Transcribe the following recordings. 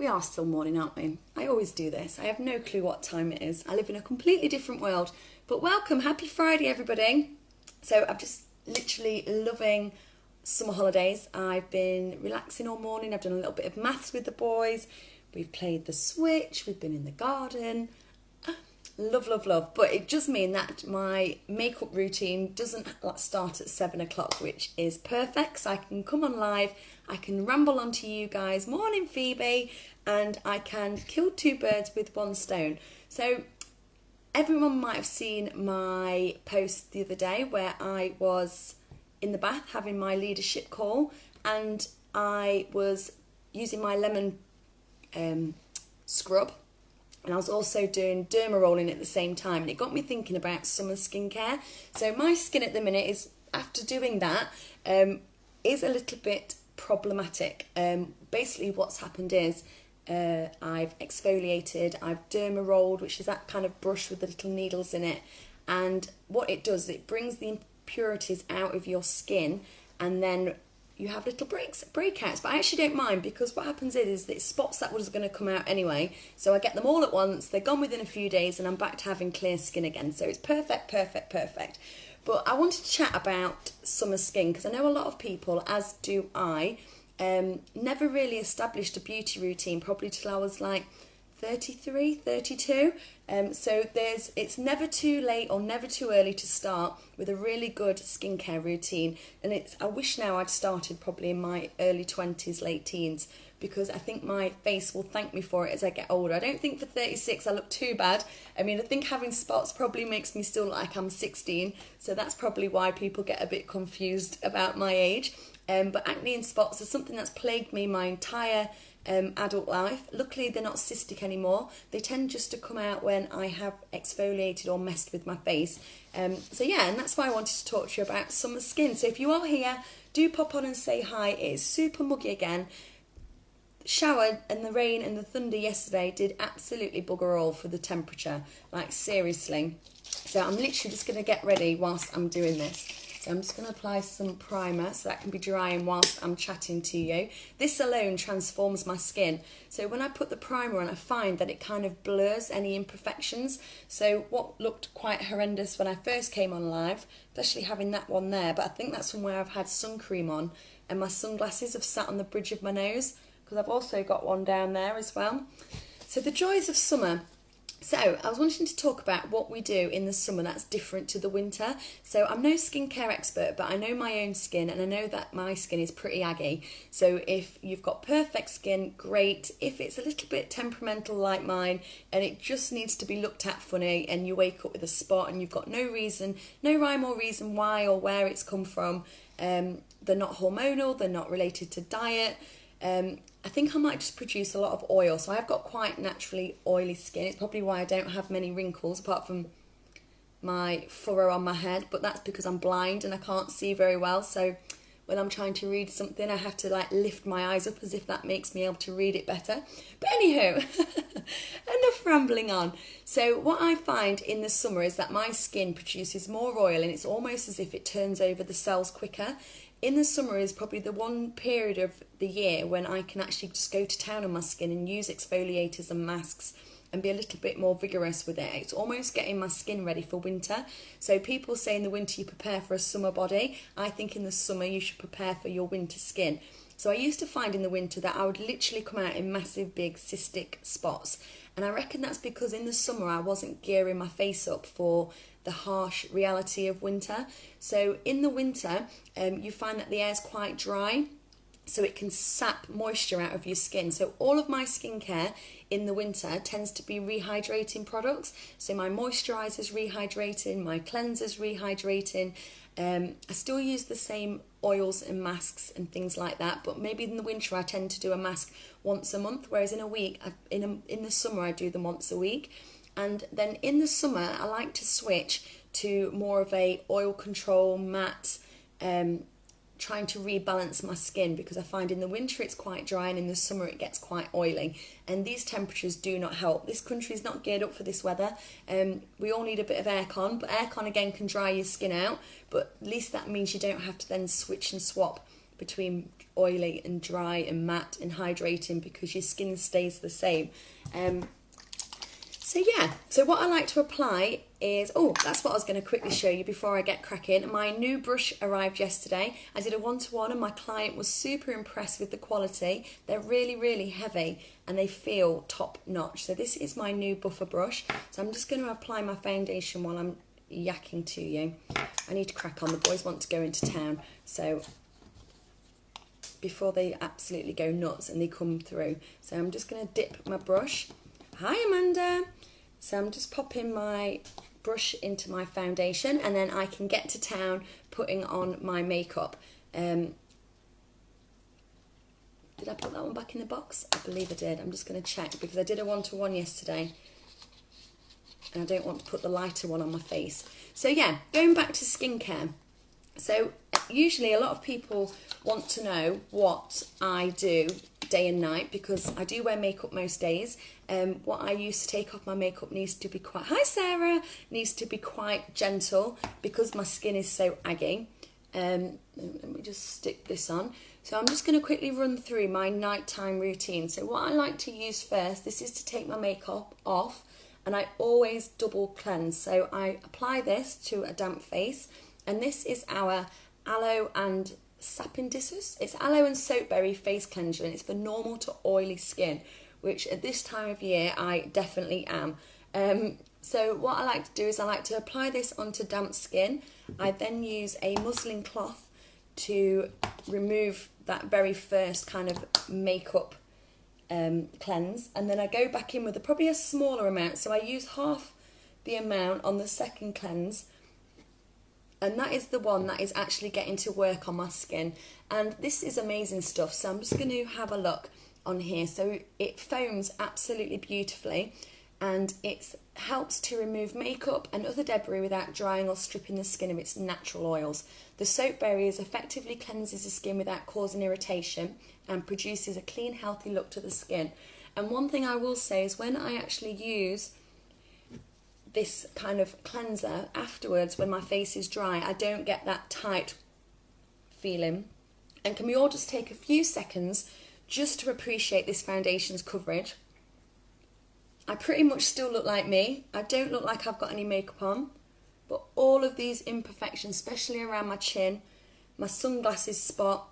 We are still morning, aren't we? I always do this. I have no clue what time it is. I live in a completely different world. But welcome, happy Friday, everybody. So I'm just literally loving summer holidays. I've been relaxing all morning. I've done a little bit of maths with the boys. We've played the Switch. We've been in the garden. Love, love, love. But it does mean that my makeup routine doesn't start at 7 o'clock, which is perfect. So I can come on live, I can ramble on to you guys, morning Phoebe, and I can kill two birds with one stone. So everyone might have seen my post the other day where I was in the bath having my leadership call, and I was using my lemon scrub. And I was also doing derma rolling at the same time. And it got me thinking about summer skincare. So my skin at the minute is, after doing that, is a little bit problematic. Basically what's happened is I've exfoliated, I've derma rolled, which is that kind of brush with the little needles in it. And what it does, it brings the impurities out of your skin, and then you have little breakouts, but I actually don't mind, because what happens is that spots that was going to come out anyway, so I get them all at once, they're gone within a few days, and I'm back to having clear skin again. So it's perfect, perfect, perfect. But I wanted to chat about summer skin, because I know a lot of people, as do I, never really established a beauty routine, probably till I was like 33, 32. So it's never too late or never too early to start with a really good skincare routine. And I wish now I'd started probably in my early 20s, late teens, because I think my face will thank me for it as I get older. I don't think for 36 I look too bad. I mean, I think having spots probably makes me still look like I'm 16. So that's probably why people get a bit confused about my age. But acne and spots are something that's plagued me my entire adult life. Luckily they're not cystic anymore. They tend just to come out when I have exfoliated or messed with my face. So yeah, and that's why I wanted to talk to you about summer skin. So if you are here, do pop on and say hi. It is super muggy again. Shower and the rain and the thunder yesterday did absolutely bugger all for the temperature, like seriously. So I'm literally just going to get ready whilst I'm doing this. So I'm just going to apply some primer so that can be drying whilst I'm chatting to you. This alone transforms my skin. So when I put the primer on, I find that it kind of blurs any imperfections. So what looked quite horrendous when I first came on live, especially having that one there, but I think that's from where I've had sun cream on, and my sunglasses have sat on the bridge of my nose, because I've also got one down there as well. So the joys of summer. So I was wanting to talk about what we do in the summer that's different to the winter. So I'm no skincare expert, but I know my own skin, and I know that my skin is pretty aggy. So if you've got perfect skin, great. If it's a little bit temperamental like mine, and it just needs to be looked at funny, and you wake up with a spot and you've got no reason, no rhyme or reason why or where it's come from, they're not hormonal, they're not related to diet, I think I might just produce a lot of oil. So I've got quite naturally oily skin. It's probably why I don't have many wrinkles apart from my furrow on my head, but that's because I'm blind and I can't see very well. So when I'm trying to read something, I have to like lift my eyes up as if that makes me able to read it better. But anywho, enough rambling on. So what I find in the summer is that my skin produces more oil, and it's almost as if it turns over the cells quicker. In the summer is probably the one period of the year when I can actually just go to town on my skin and use exfoliators and masks and be a little bit more vigorous with it. It's almost getting my skin ready for winter. So people say in the winter you prepare for a summer body. I think in the summer you should prepare for your winter skin. So I used to find in the winter that I would literally come out in massive big cystic spots. And I reckon that's because in the summer I wasn't gearing my face up for the harsh reality of winter. So in the winter, you find that the air's quite dry, so it can sap moisture out of your skin. So all of my skincare in the winter tends to be rehydrating products. So my moisturiser's rehydrating, my cleanser's rehydrating. I still use the same oils and masks and things like that, but maybe in the winter I tend to do a mask once a month, whereas in a week, in the summer I do them once a week. And then in the summer I like to switch to more of a oil control matte, trying to rebalance my skin, because I find in the winter it's quite dry and in the summer it gets quite oily, and these temperatures do not help. This country is not geared up for this weather. We all need a bit of aircon, but aircon again can dry your skin out, but at least that means you don't have to then switch and swap between oily and dry and matte and hydrating, because your skin stays the same. So yeah, so what I like to apply is, that's what I was going to quickly show you before I get cracking. My new brush arrived yesterday. I did a one-to-one and my client was super impressed with the quality. They're really, really heavy and they feel top notch. So this is my new buffer brush. So I'm just going to apply my foundation while I'm yakking to you. I need to crack on. The boys want to go into town. So before they absolutely go nuts and they come through. So I'm just going to dip my brush. Hi Amanda. So I'm just popping my brush into my foundation and then I can get to town putting on my makeup. Did I put that one back in the box? I believe I did. I'm just going to check because I did a one-to-one yesterday and I don't want to put the lighter one on my face. So yeah, going back to skincare. So usually a lot of people want to know what I do day and night because I do wear makeup most days. What I use to take off my makeup needs to be quite, hi Sarah, needs to be quite gentle because my skin is so aggy. Let me just stick this on. So I'm just going to quickly run through my nighttime routine. So what I like to use first, this is to take my makeup off, and I always double cleanse. So I apply this to a damp face, and this is our aloe and sapindicus. It's aloe and soapberry face cleanser, and it's for normal to oily skin, which at this time of year I definitely am. So what I like to do is I like to apply this onto damp skin. I then use a muslin cloth to remove that very first kind of makeup cleanse, and then I go back in with probably a smaller amount. So I use half the amount on the second cleanse, and that is the one that is actually getting to work on my skin. And this is amazing stuff. So I'm just going to have a look on here. So it foams absolutely beautifully, and it helps to remove makeup and other debris without drying or stripping the skin of its natural oils. The soapberry effectively cleanses the skin without causing irritation and produces a clean, healthy look to the skin. And one thing I will say is when I actually use this kind of cleanser afterwards, when my face is dry, I don't get that tight feeling. And can we all just take a few seconds just to appreciate this foundation's coverage? I pretty much still look like me. I don't look like I've got any makeup on, but all of these imperfections, especially around my chin, my sunglasses spot,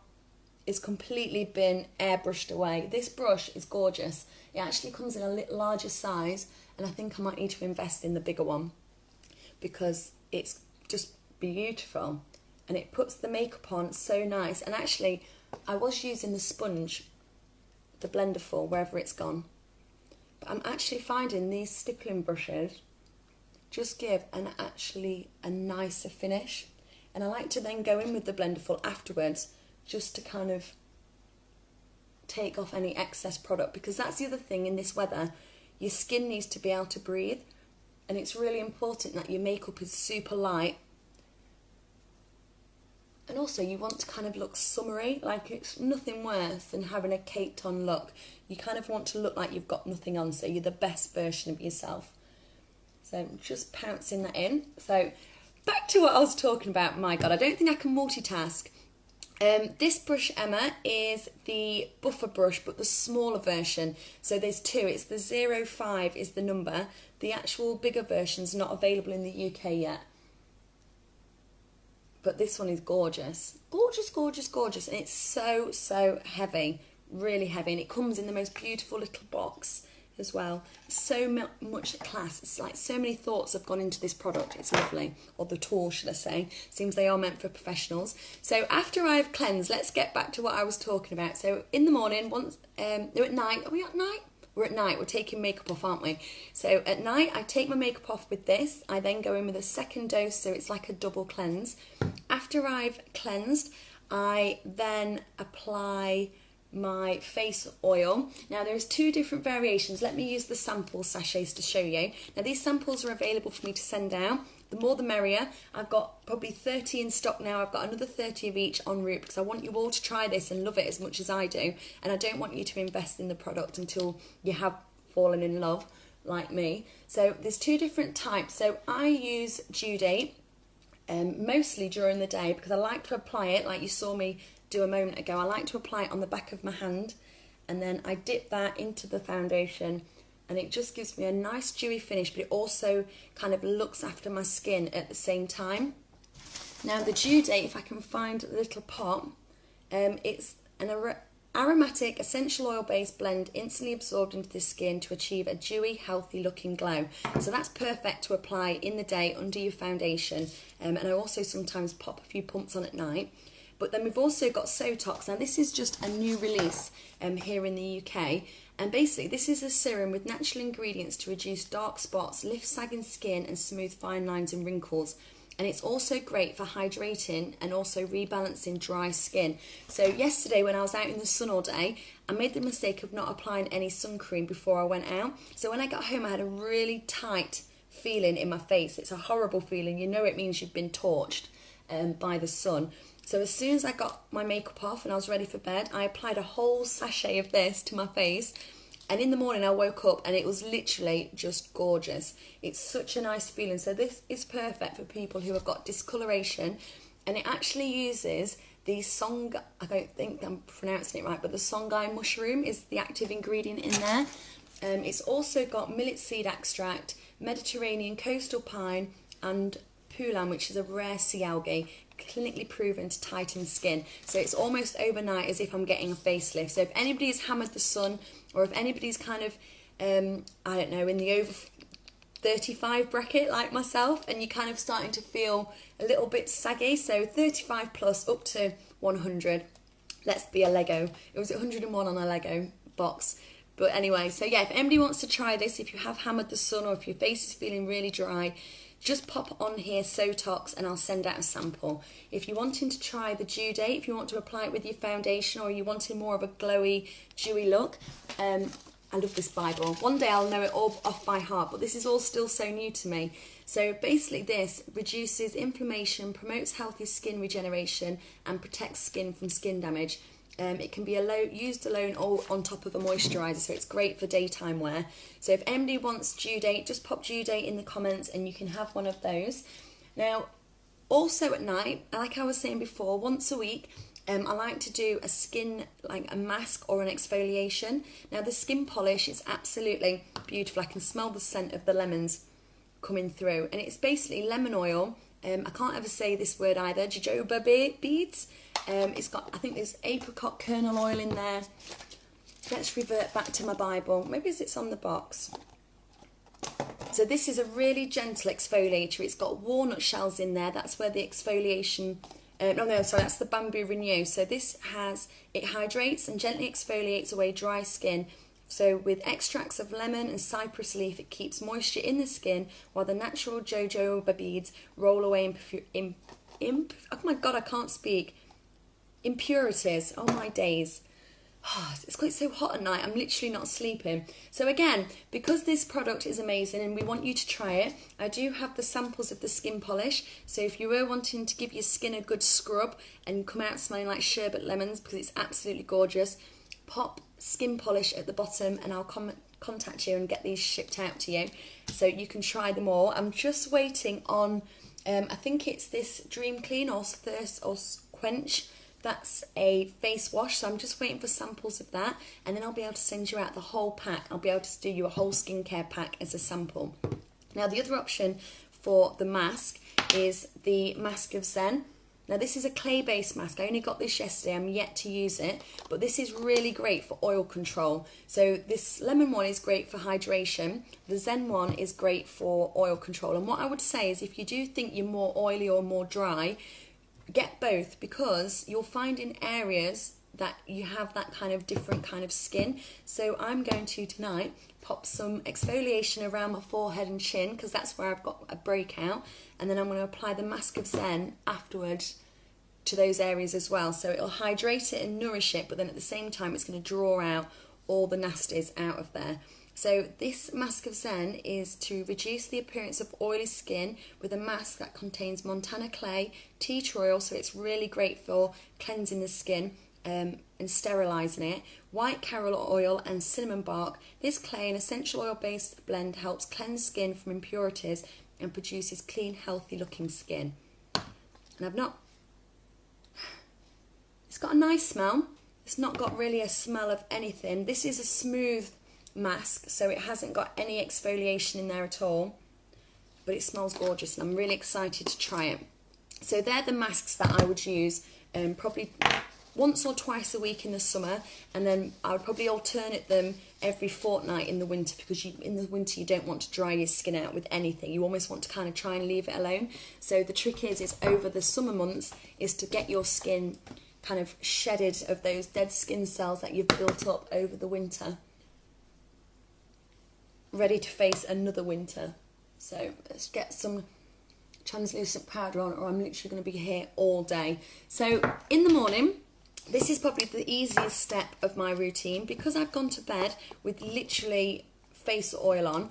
is completely been airbrushed away. This brush is gorgeous. It actually comes in a little larger size, and I think I might need to invest in the bigger one because it's just beautiful and it puts the makeup on so nice. And actually I was using the sponge, the blender full, wherever it's gone, but I'm actually finding these stippling brushes just give a nicer finish, and I like to then go in with the blender full afterwards just to kind of take off any excess product, because that's the other thing in this weather. Your skin needs to be able to breathe, and it's really important that your makeup is super light. And also you want to kind of look summery, like it's nothing worse than having a caked on look. You kind of want to look like you've got nothing on, so you're the best version of yourself. So just pouncing that in. So back to what I was talking about. My God, I don't think I can multitask. This brush, Emma, is the buffer brush, but the smaller version. So there's two. It's the 05 is the number. The actual bigger version's not available in the UK yet. But this one is gorgeous. Gorgeous, gorgeous, gorgeous. And it's so, so heavy. Really heavy. And it comes in the most beautiful little box as well. So much class. It's like so many thoughts have gone into this product. It's lovely. Or the tool, should I say. Seems they are meant for professionals. So after I've cleansed, let's get back to what I was talking about. So in the morning, once at night, are we at night? We're at night, we're taking makeup off, aren't we? So at night, I take my makeup off with this. I then go in with a second dose, so it's like a double cleanse. After I've cleansed, I then apply my face oil. Now there's two different variations. Let me use the sample sachets to show you. Now these samples are available for me to send out. The more the merrier. I've got probably 30 in stock now. I've got another 30 of each en route because I want you all to try this and love it as much as I do. And I don't want you to invest in the product until you have fallen in love like me. So there's two different types. So I use due date mostly during the day because I like to apply it like you saw me do a moment ago, I like to apply it on the back of my hand, and then I dip that into the foundation, and it just gives me a nice dewy finish, but it also kind of looks after my skin at the same time. Now the Dew Date, if I can find a little pot, it's an aromatic essential oil based blend instantly absorbed into the skin to achieve a dewy, healthy looking glow. So that's perfect to apply in the day under your foundation, and I also sometimes pop a few pumps on at night. But then we've also got Sotox. Now this is just a new release here in the UK, and basically this is a serum with natural ingredients to reduce dark spots, lift sagging skin and smooth fine lines and wrinkles. And it's also great for hydrating and also rebalancing dry skin. So yesterday when I was out in the sun all day, I made the mistake of not applying any sun cream before I went out. So when I got home I had a really tight feeling in my face. It's a horrible feeling. You know it means you've been torched by the sun. So as soon as I got my makeup off and I was ready for bed, I applied a whole sachet of this to my face. And in the morning I woke up and it was literally just gorgeous. It's such a nice feeling. So this is perfect for people who have got discoloration, and it actually uses the I don't think I'm pronouncing it right, but the songai mushroom is the active ingredient in there. It's also got millet seed extract, Mediterranean coastal pine and poulan, which is a rare sea algae, clinically proven to tighten skin. So it's almost overnight as if I'm getting a facelift. So if anybody's hammered the sun, or if anybody's kind of, I don't know, in the over 35 bracket like myself, and you're kind of starting to feel a little bit saggy, so 35 plus up to 100. Let's be a Lego. It was 101 on a Lego box. But anyway, so yeah, if anybody wants to try this, if you have hammered the sun or if your face is feeling really dry, just pop on here Sotox and I'll send out a sample. If you're wanting to try the Dew Date, if you want to apply it with your foundation, or you're wanting more of a glowy, dewy look, I love this Bible. One day I'll know it all off by heart, but this is all still so new to me. So basically this reduces inflammation, promotes healthy skin regeneration and protects skin from skin damage. It can be used alone or on top of a moisturiser, so it's great for daytime wear. So if anybody wants Dew Date, just pop Dew Date in the comments and you can have one of those. Now, also at night, like I was saying before, once a week, I like to do a skin, like a mask or an exfoliation. Now the skin polish is absolutely beautiful. I can smell the scent of the lemons coming through, and it's basically lemon oil. I can't ever say this word either, jojoba beads. It's got, I think there's apricot kernel oil in there. Let's revert back to my Bible. Maybe it's on the box. So this is a really gentle exfoliator. It's got walnut shells in there. That's where the exfoliation, that's the bamboo renew. So it hydrates and gently exfoliates away dry skin. So with extracts of lemon and cypress leaf, it keeps moisture in the skin, while the natural jojoba beads roll away oh my God, I can't speak. Impurities. Oh my days. It's quite so hot at night, I'm literally not sleeping. So again, because this product is amazing and we want you to try it, I do have the samples of the skin polish. So if you were wanting to give your skin a good scrub and come out smelling like sherbet lemons, because it's absolutely gorgeous, pop skin polish at the bottom and I'll contact you and get these shipped out to you so you can try them all. I'm just waiting on, I think it's this Dream Clean or Thirst or Quench. That's a face wash, so I'm just waiting for samples of that, and then I'll be able to send you out the whole pack. I'll be able to do you a whole skincare pack as a sample. Now the other option for the mask is the Mask of Zen. Now this is a clay-based mask. I only got this yesterday, I'm yet to use it, but this is really great for oil control. So this lemon one is great for hydration. The Zen one is great for oil control. And what I would say is if you do think you're more oily or more dry, get both, because you'll find in areas that you have that kind of different kind of skin. So I'm going to tonight pop some exfoliation around my forehead and chin, because that's where I've got a breakout, and then I'm going to apply the Mask of Zen afterwards to those areas as well. So it'll hydrate it and nourish it, but then at the same time it's going to draw out all the nasties out of there. So this Mask of Zen is to reduce the appearance of oily skin with a mask that contains Montana clay, tea tree oil, so it's really great for cleansing the skin and sterilising it, white carol oil and cinnamon bark. This clay and essential oil based blend helps cleanse skin from impurities and produces clean, healthy looking skin. And It's got a nice smell. It's not got really a smell of anything. This is a smooth mask, so it hasn't got any exfoliation in there at all, but it smells gorgeous and I'm really excited to try it. So they're the masks that I would use probably once or twice a week in the summer, and then I would probably alternate them every fortnight in the winter, because in the winter you don't want to dry your skin out with anything. You almost want to kind of try and leave it alone. So the trick is over the summer months is to get your skin kind of shedded of those dead skin cells that you've built up over the winter, ready to face another winter. So let's get some translucent powder on, or I'm literally going to be here all day. So in the morning, this is probably the easiest step of my routine, because I've gone to bed with literally face oil on.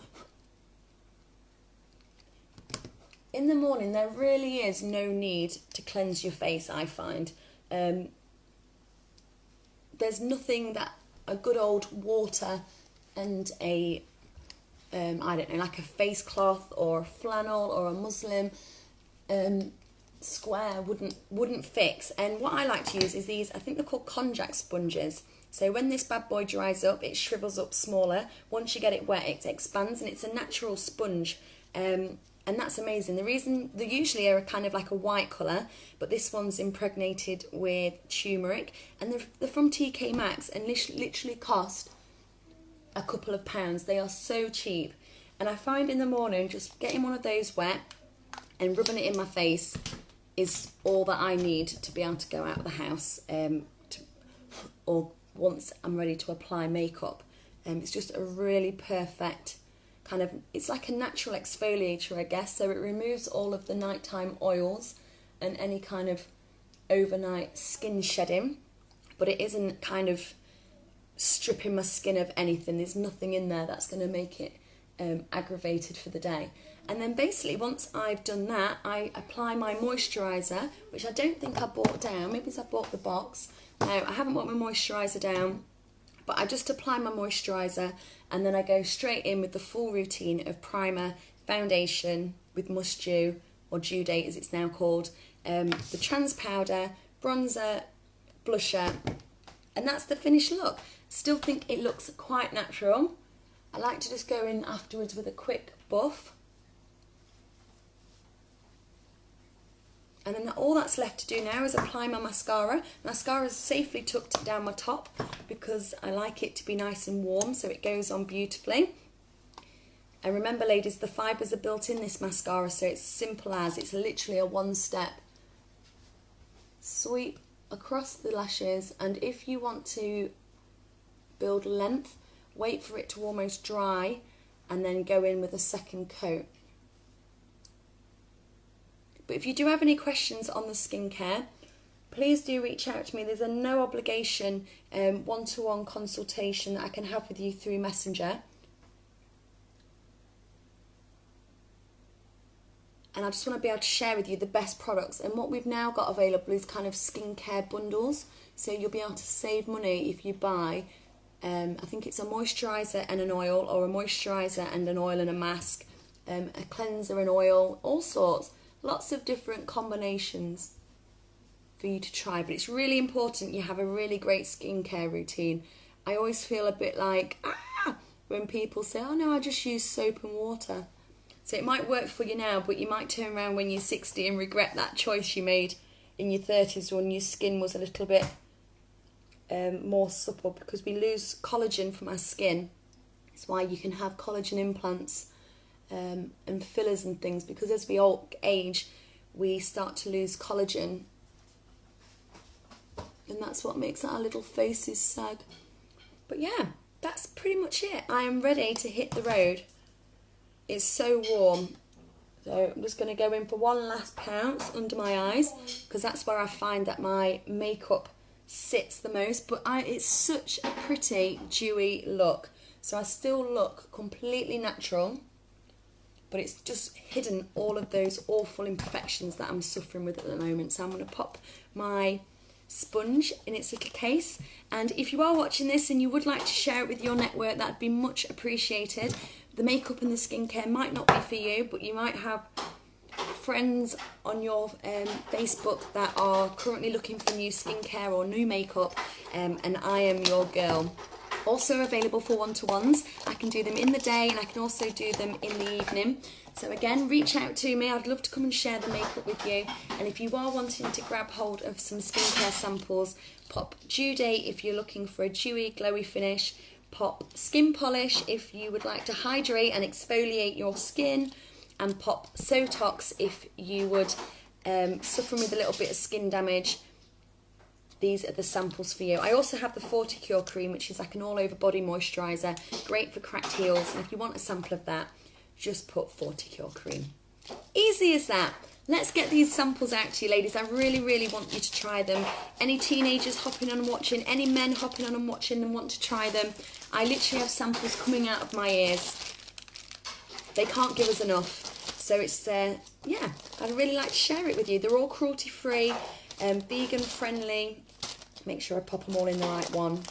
In the morning, there really is no need to cleanse your face, I find. There's nothing that a good old water and a I don't know, like a face cloth or a flannel or a muslin square wouldn't fix. And what I like to use is these, I think they're called konjac sponges. So when this bad boy dries up, it shrivels up smaller. Once you get it wet, it expands, and it's a natural sponge. And that's amazing. The reason they usually are kind of like a white colour, but this one's impregnated with turmeric, and they're from TK Maxx and literally cost a couple of pounds. They are so cheap, and I find in the morning just getting one of those wet and rubbing it in my face is all that I need to be able to go out of the house, or once I'm ready to apply makeup. It's just a really perfect kind of, it's like a natural exfoliator, I guess, so it removes all of the nighttime oils and any kind of overnight skin shedding, but it isn't kind of stripping my skin of anything. There's nothing in there that's going to make it aggravated for the day. And then basically once I've done that, I apply my moisturiser, which I don't think I bought down. Maybe I bought the box. No, I haven't bought my moisturiser down, but I just apply my moisturiser, and then I go straight in with the full routine of primer, foundation with Must Dew, or Due Date as it's now called, the trans powder, bronzer, blusher, and that's the finished look. Still think it looks quite natural. I like to just go in afterwards with a quick buff. And then all that's left to do now is apply my mascara. Mascara is safely tucked down my top because I like it to be nice and warm, so it goes on beautifully. And remember, ladies, the fibres are built in this mascara, so it's simple as, it's literally a one-step sweep across the lashes. And if you want to build length, wait for it to almost dry and then go in with a second coat. But if you do have any questions on the skincare, please do reach out to me. There's a no obligation one-to-one consultation that I can have with you through Messenger. And I just want to be able to share with you the best products. And what we've now got available is kind of skincare bundles. So you'll be able to save money if you buy, I think it's a moisturiser and an oil, or a moisturiser and an oil and a mask, a cleanser and oil, all sorts. Lots of different combinations for you to try, but it's really important you have a really great skincare routine. I always feel a bit like, when people say, oh no, I just use soap and water. So it might work for you now, but you might turn around when you're 60 and regret that choice you made in your 30s when your skin was a little bit more supple, because we lose collagen from our skin. It's why you can have collagen implants and fillers and things, because as we all age, we start to lose collagen, and that's what makes our little faces sag. But yeah, that's pretty much it. I am ready to hit the road. It's so warm, so I'm just going to go in for one last pounce under my eyes, because that's where I find that my makeup sits the most. But it's such a pretty dewy look, so I still look completely natural, but it's just hidden all of those awful imperfections that I'm suffering with at the moment. So I'm going to pop my sponge in its little case, and if you are watching this and you would like to share it with your network, that'd be much appreciated. The makeup and the skincare might not be for you, but you might have friends on your Facebook that are currently looking for new skincare or new makeup, and I am your girl. Also available for one-to-ones. I can do them in the day and I can also do them in the evening. So again, reach out to me. I'd love to come and share the makeup with you. And if you are wanting to grab hold of some skincare samples, pop due date if you're looking for a dewy, glowy finish. Pop skin polish if you would like to hydrate and exfoliate your skin. And pop Sotox if you would suffer with a little bit of skin damage. These are the samples for you. I also have the 40 Cure cream, which is like an all-over body moisturiser, great for cracked heels. And if you want a sample of that, just put 40 Cure cream. Easy as that. Let's get these samples out to you, ladies. I really, really want you to try them. Any teenagers hopping on and watching, any men hopping on and watching and want to try them, I literally have samples coming out of my ears. They can't give us enough. So it's, yeah, I'd really like to share it with you. They're all cruelty-free, vegan-friendly. Make sure I pop them all in the right one.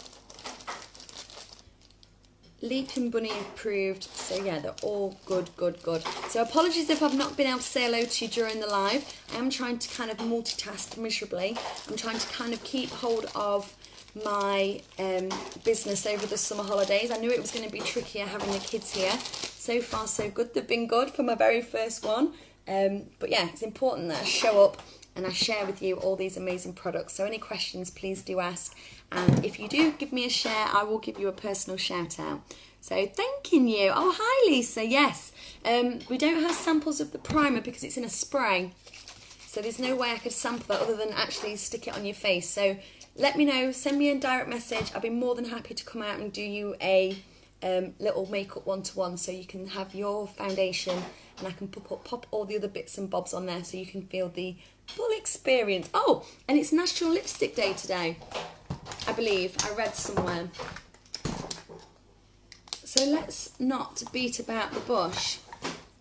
Leaping Bunny approved. So yeah, they're all good. So apologies if I've not been able to say hello to you during the live. I am trying to kind of multitask miserably. I'm trying to kind of keep hold of my business over the summer holidays. I knew it was going to be trickier having the kids here. So far so good. They've been good for my very first one. But yeah, it's important that I show up and I share with you all these amazing products. So any questions, please do ask. And if you do give me a share, I will give you a personal shout out. So thanking you. Oh, hi Lisa, yes. We don't have samples of the primer because it's in a spray. So there's no way I could sample that other than actually stick it on your face. So let me know, send me a direct message. I'll be more than happy to come out and do you a little makeup one-to-one so you can have your foundation and I can pop all the other bits and bobs on there so you can feel the full experience. Oh, and it's National Lipstick Day today, I believe. I read somewhere. So let's not beat about the bush.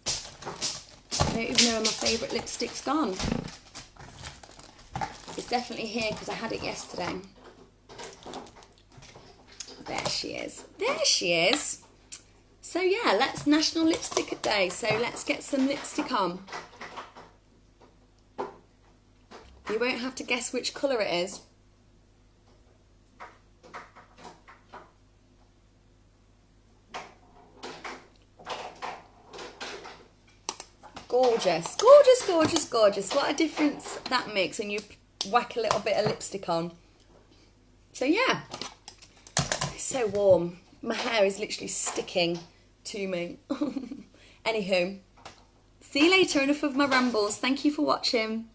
I don't even know where my favourite lipstick's gone. It's definitely here because I had it yesterday. There she is. There she is. So yeah, let's National Lipstick Day. So let's get some lipstick on. You won't have to guess which colour it is. Gorgeous, gorgeous, gorgeous, gorgeous. What a difference that makes when you whack a little bit of lipstick on. So yeah, it's so warm. My hair is literally sticking to me. Anywho, see you later. Enough of my rambles. Thank you for watching.